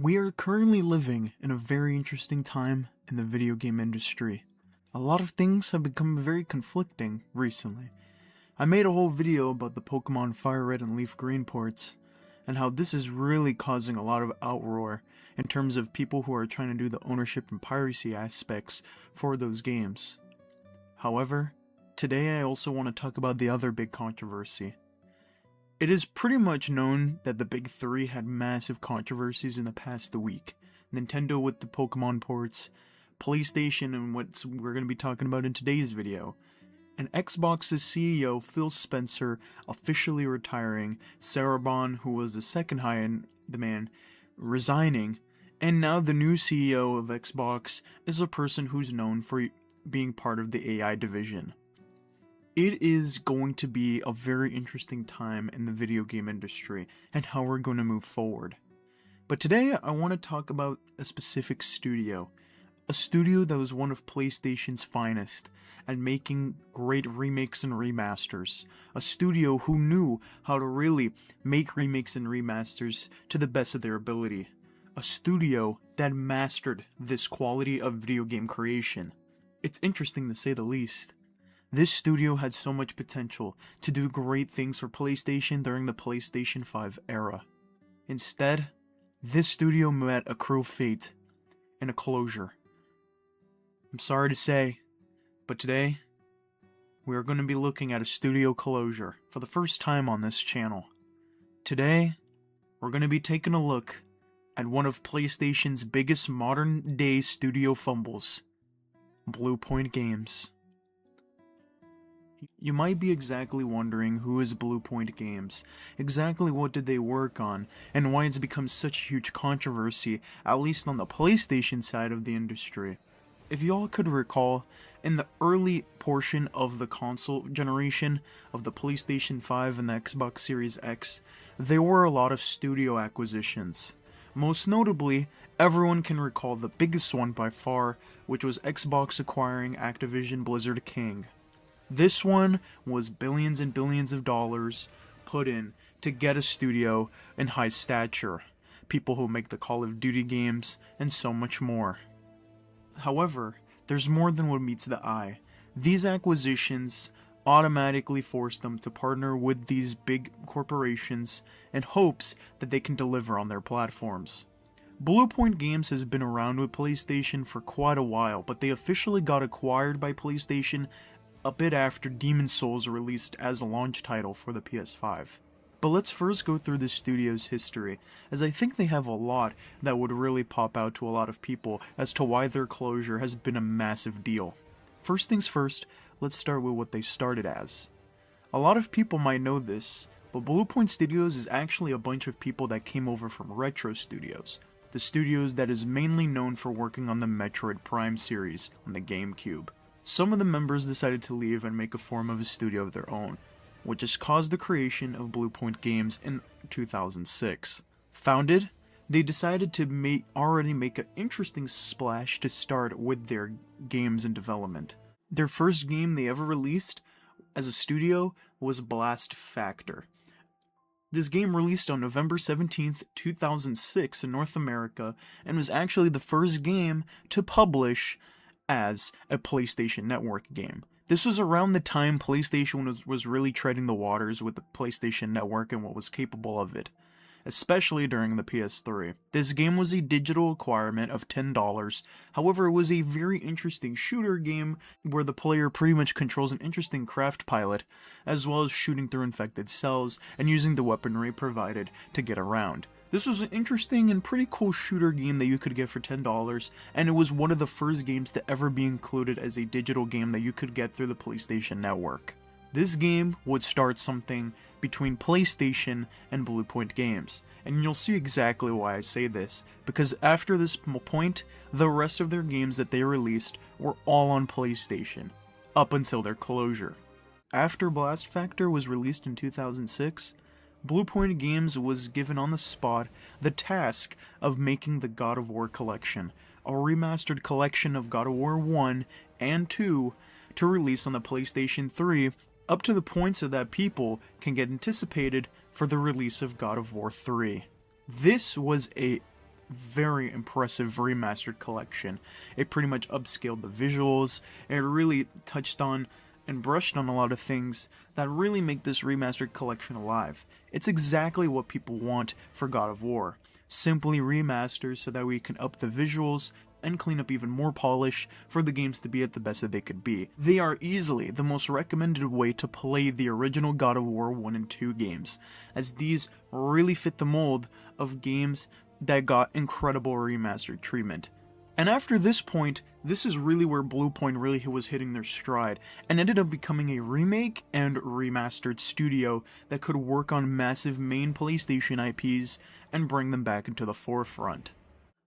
We are currently living in a very interesting time in the video game industry. A lot of things have become very conflicting recently. I made a whole video about the Pokemon Fire Red and Leaf Green ports, and how this is really causing a lot of outroar in terms of people who are trying to do the ownership and piracy aspects for those games. However, today I also want to talk about the other big controversy. It is pretty much known that the big three had massive controversies in the past week. Nintendo with the Pokemon ports, PlayStation and what we're going to be talking about in today's video, and Xbox's CEO Phil Spencer officially retiring, Sarabon, who was the second high-in-demand, resigning, and now the new CEO of Xbox is a person who's known for being part of the AI division. It is going to be a very interesting time in the video game industry and how we're going to move forward. But today I want to talk about a specific studio. A studio that was one of PlayStation's finest at making great remakes and remasters. A studio who knew how to really make remakes and remasters to the best of their ability. A studio that mastered this quality of video game creation. It's interesting to say the least. This studio had so much potential to do great things for PlayStation during the PlayStation 5 era. Instead, this studio met a cruel fate and a closure. I'm sorry to say, but today, we are going to be looking at a studio closure for the first time on this channel. Today, we're going to be taking a look at one of PlayStation's biggest modern-day studio fumbles, Bluepoint Games. You might be exactly wondering who is Bluepoint Games, exactly what did they work on, and why it's become such a huge controversy, at least on the PlayStation side of the industry. If y'all could recall, in the early portion of the console generation of the PlayStation 5 and the Xbox Series X, there were a lot of studio acquisitions. Most notably, everyone can recall the biggest one by far, which was Xbox acquiring Activision Blizzard King. This one was billions and billions of dollars put in to get a studio in high stature, people who make the Call of Duty games, and so much more. However, there's more than what meets the eye. These acquisitions automatically force them to partner with these big corporations in hopes that they can deliver on their platforms. Bluepoint Games has been around with PlayStation for quite a while, but they officially got acquired by PlayStation a bit after Demon's Souls released as a launch title for the PS5. But let's first go through the studio's history, as I think they have a lot that would really pop out to a lot of people as to why their closure has been a massive deal. First things first, let's start with what they started as. A lot of people might know this, but Bluepoint Studios is actually a bunch of people that came over from Retro Studios, the studios that is mainly known for working on the Metroid Prime series on the GameCube. Some of the members decided to leave and make a form of a studio of their own, which has caused the creation of Bluepoint Games in 2006. Founded, they decided to already make an interesting splash to start with their games in development. Their first game they ever released as a studio was Blast Factor. This game released on November 17th, 2006 in North America, and was actually the first game to publish as a PlayStation Network game. This was around the time PlayStation was really treading the waters with the PlayStation Network and what was capable of it, especially during the PS3. This game was a digital acquirement of $10, however it was a very interesting shooter game where the player pretty much controls an interesting craft pilot, as well as shooting through infected cells and using the weaponry provided to get around. This was an interesting and pretty cool shooter game that you could get for $10, and it was one of the first games to ever be included as a digital game that you could get through the PlayStation Network. This game would start something between PlayStation and Bluepoint Games, and you'll see exactly why I say this, because after this point, the rest of their games that they released were all on PlayStation, up until their closure. After Blast Factor was released in 2006, Bluepoint Games was given on the spot the task of making the God of War collection, a remastered collection of God of War 1 and 2 to release on the PlayStation 3, up to the point so that people can get anticipated for the release of God of War 3. This was a very impressive remastered collection. It pretty much upscaled the visuals, it really touched on and brushed on a lot of things that really make this remastered collection alive. It's exactly what people want for God of War. Simply remasters so that we can up the visuals and clean up even more polish for the games to be at the best that they could be. They are easily the most recommended way to play the original God of War 1 and 2 games, as these really fit the mold of games that got incredible remastered treatment. And after this point, this is really where Bluepoint really was hitting their stride, and ended up becoming a remake and remastered studio that could work on massive main PlayStation IPs and bring them back into the forefront.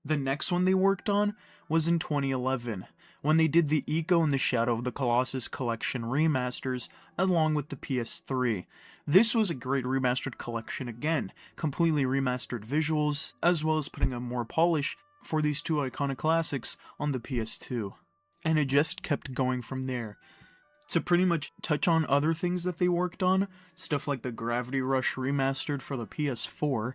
The next one they worked on was in 2011, when they did the Echo and the Shadow of the Colossus collection remasters along with the PS3. This was a great remastered collection again, completely remastered visuals, as well as putting a more polish for these two iconic classics on the PS2. And it just kept going from there. To pretty much touch on other things that they worked on, stuff like the Gravity Rush remastered for the PS4,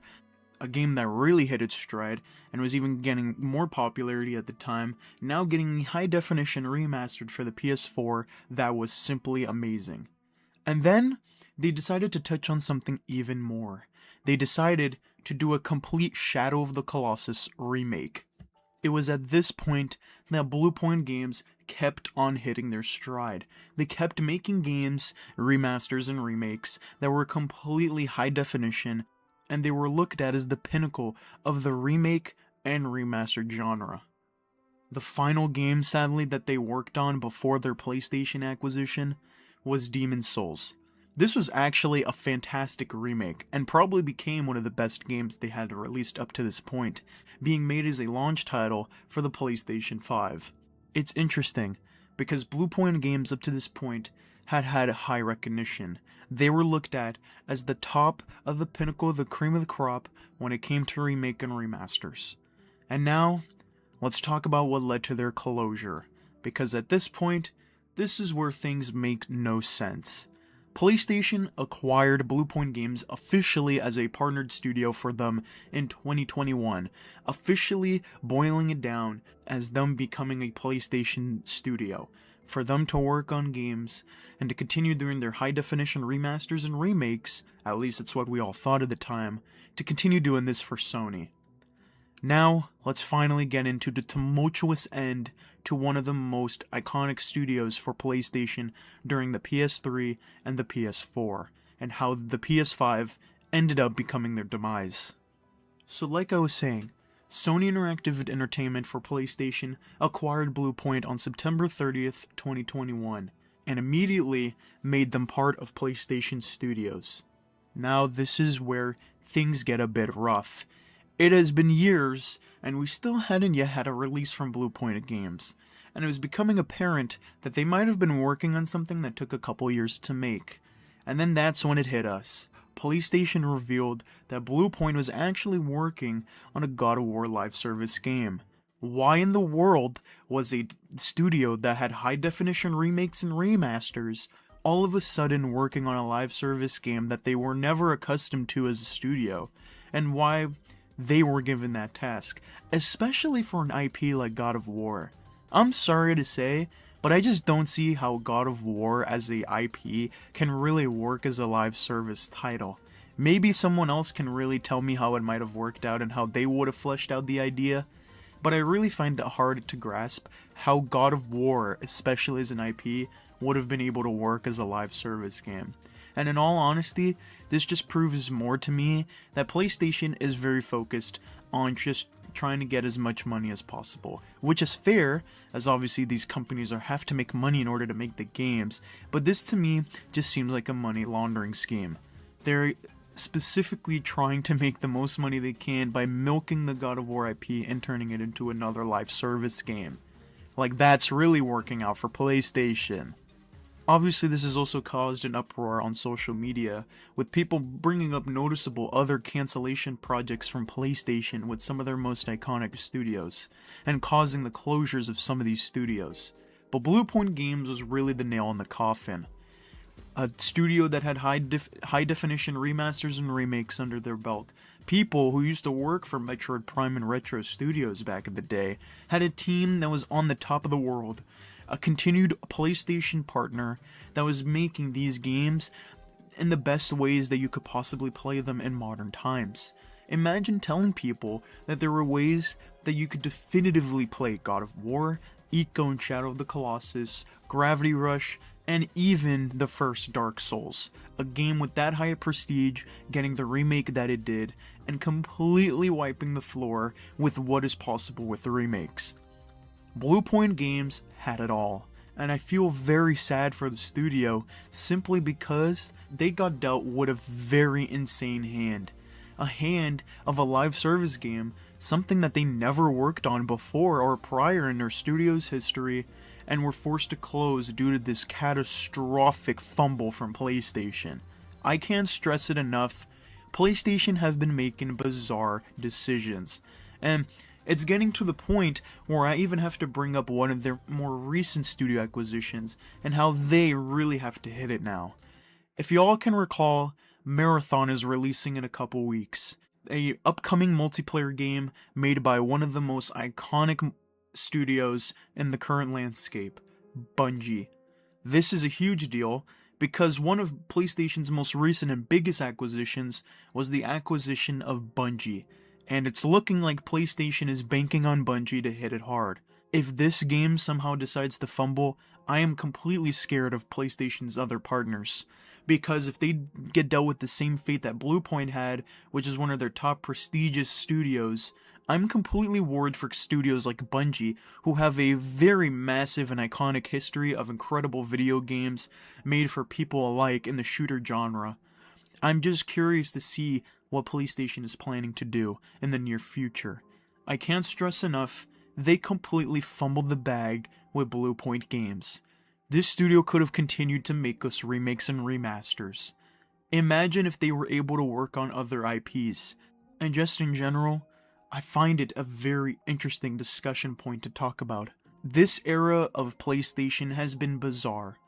a game that really hit its stride and was even getting more popularity at the time, now getting high definition remastered for the PS4 that was simply amazing. And then they decided to touch on something even more. They decided to do a complete Shadow of the Colossus remake. It was at this point that Bluepoint Games kept on hitting their stride. They kept making games, remasters and remakes that were completely high definition, and they were looked at as the pinnacle of the remake and remastered genre. The final game, sadly, that they worked on before their PlayStation acquisition was Demon's Souls. This was actually a fantastic remake, and probably became one of the best games they had released up to this point, being made as a launch title for the PlayStation 5. It's interesting, because Bluepoint Games up to this point had high recognition. They were looked at as the top of the pinnacle, the cream of the crop, when it came to remake and remasters. And now, let's talk about what led to their closure, because at this point, this is where things make no sense. PlayStation acquired Bluepoint Games officially as a partnered studio for them in 2021, officially boiling it down as them becoming a PlayStation studio, for them to work on games and to continue doing their high-definition remasters and remakes, at least that's what we all thought at the time, to continue doing this for Sony. Now, let's finally get into the tumultuous end to one of the most iconic studios for PlayStation during the PS3 and the PS4, and how the PS5 ended up becoming their demise. So like I was saying, Sony Interactive Entertainment for PlayStation acquired Bluepoint on September 30th, 2021, and immediately made them part of PlayStation Studios. Now this is where things get a bit rough. It has been years, and we still hadn't yet had a release from Bluepoint Games, and it was becoming apparent that they might have been working on something that took a couple years to make. And then that's when it hit us. PlayStation revealed that Bluepoint was actually working on a God of War live service game. Why in the world was a studio that had high-definition remakes and remasters all of a sudden working on a live service game that they were never accustomed to as a studio? And why they were given that task, especially for an IP like God of War. I'm sorry to say, but I just don't see how God of War as a IP can really work as a live service title. Maybe someone else can really tell me how it might have worked out and how they would have fleshed out the idea, but I really find it hard to grasp how God of War, especially as an IP, would have been able to work as a live service game. And in all honesty, this just proves more to me that PlayStation is very focused on just trying to get as much money as possible, which is fair, as obviously these companies have to make money in order to make the games, but this to me just seems like a money laundering scheme. They're specifically trying to make the most money they can by milking the God of War IP and turning it into another live service game. Like, that's really working out for PlayStation. Obviously, this has also caused an uproar on social media, with people bringing up noticeable other cancellation projects from PlayStation with some of their most iconic studios, and causing the closures of some of these studios. But Bluepoint Games was really the nail in the coffin. A studio that had high definition remasters and remakes under their belt. People who used to work for Metroid Prime and Retro Studios back in the day had a team that was on the top of the world. A continued PlayStation partner that was making these games in the best ways that you could possibly play them in modern times. Imagine telling people that there were ways that you could definitively play God of War, Ico and Shadow of the Colossus, Gravity Rush, and even the first Dark Souls. A game with that high a prestige, getting the remake that it did, and completely wiping the floor with what is possible with the remakes. Bluepoint Games had it all, and I feel very sad for the studio simply because they got dealt with a very insane hand. A hand of a live service game, something that they never worked on before or prior in their studio's history, and were forced to close due to this catastrophic fumble from PlayStation. I can't stress it enough, PlayStation have been making bizarre decisions, and it's getting to the point where I even have to bring up one of their more recent studio acquisitions and how they really have to hit it now. If y'all can recall, Marathon is releasing in a couple weeks. A upcoming multiplayer game made by one of the most iconic studios in the current landscape, Bungie. This is a huge deal because one of PlayStation's most recent and biggest acquisitions was the acquisition of Bungie, and it's looking like PlayStation is banking on Bungie to hit it hard. If this game somehow decides to fumble, I am completely scared of PlayStation's other partners. Because if they get dealt with the same fate that Bluepoint had, which is one of their top prestigious studios, I'm completely worried for studios like Bungie, who have a very massive and iconic history of incredible video games made for people alike in the shooter genre. I'm just curious to see what PlayStation is planning to do in the near future. I can't stress enough, they completely fumbled the bag with Bluepoint Games. This studio could have continued to make us remakes and remasters. Imagine if they were able to work on other IPs. And just in general, I find it a very interesting discussion point to talk about. This era of PlayStation has been bizarre.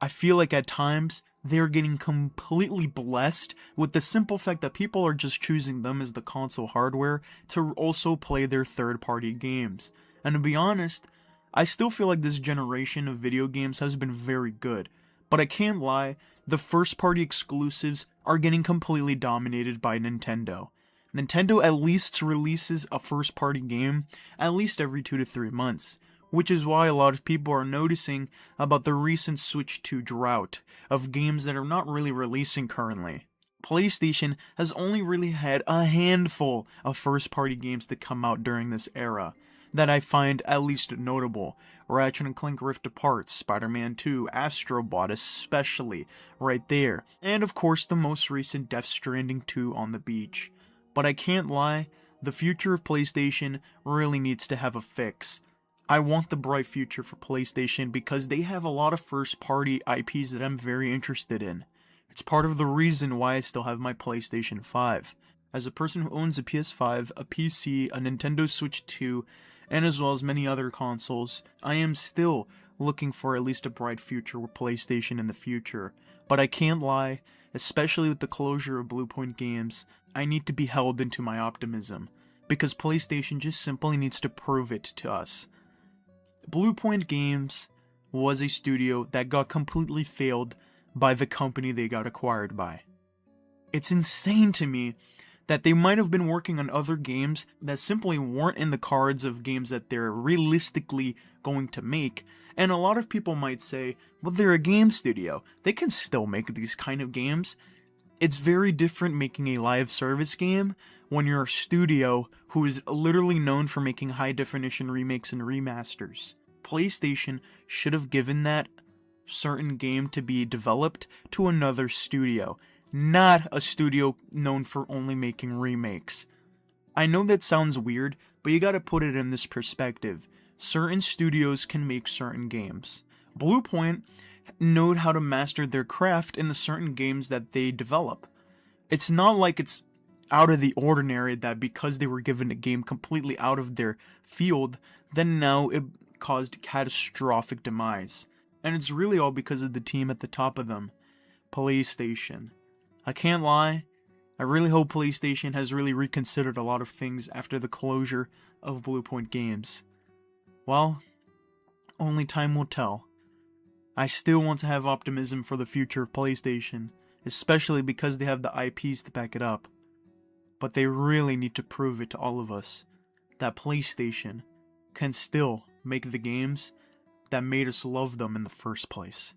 I feel like at times, they're getting completely blessed with the simple fact that people are just choosing them as the console hardware to also play their third-party games. And to be honest, I still feel like this generation of video games has been very good, but I can't lie, the first-party exclusives are getting completely dominated by Nintendo. Nintendo at least releases a first-party game at least every 2 to 3 months, which is why a lot of people are noticing about the recent Switch 2 drought of games that are not really releasing currently. PlayStation has only really had a handful of first-party games to come out during this era that I find at least notable. Ratchet & Clank Rift Apart, Spider-Man 2, Astro Bot especially, right there. And of course the most recent Death Stranding 2 on the beach. But I can't lie, the future of PlayStation really needs to have a fix. I want the bright future for PlayStation because they have a lot of first-party IPs that I'm very interested in. It's part of the reason why I still have my PlayStation 5. As a person who owns a PS5, a PC, a Nintendo Switch 2, and as well as many other consoles, I am still looking for at least a bright future with PlayStation in the future. But I can't lie, especially with the closure of Bluepoint Games, I need to be held into my optimism, because PlayStation just simply needs to prove it to us. Bluepoint Games was a studio that got completely failed by the company they got acquired by. It's insane to me that they might have been working on other games that simply weren't in the cards of games that they're realistically going to make, and a lot of people might say, well, they're a game studio, they can still make these kind of games. It's very different making a live service game when you're a studio who is literally known for making high definition remakes and remasters. PlayStation should have given that certain game to be developed to another studio, not a studio known for only making remakes. I know that sounds weird, but you gotta put it in this perspective. Certain studios can make certain games. Bluepoint know how to master their craft in the certain games that they develop. It's not like it's out of the ordinary that because they were given a game completely out of their field, then now it caused catastrophic demise. And it's really all because of the team at the top of them. PlayStation. I can't lie, I really hope PlayStation has really reconsidered a lot of things after the closure of Bluepoint Games. Well, only time will tell. I still want to have optimism for the future of PlayStation, especially because they have the IPs to back it up. But they really need to prove it to all of us that PlayStation can still make the games that made us love them in the first place.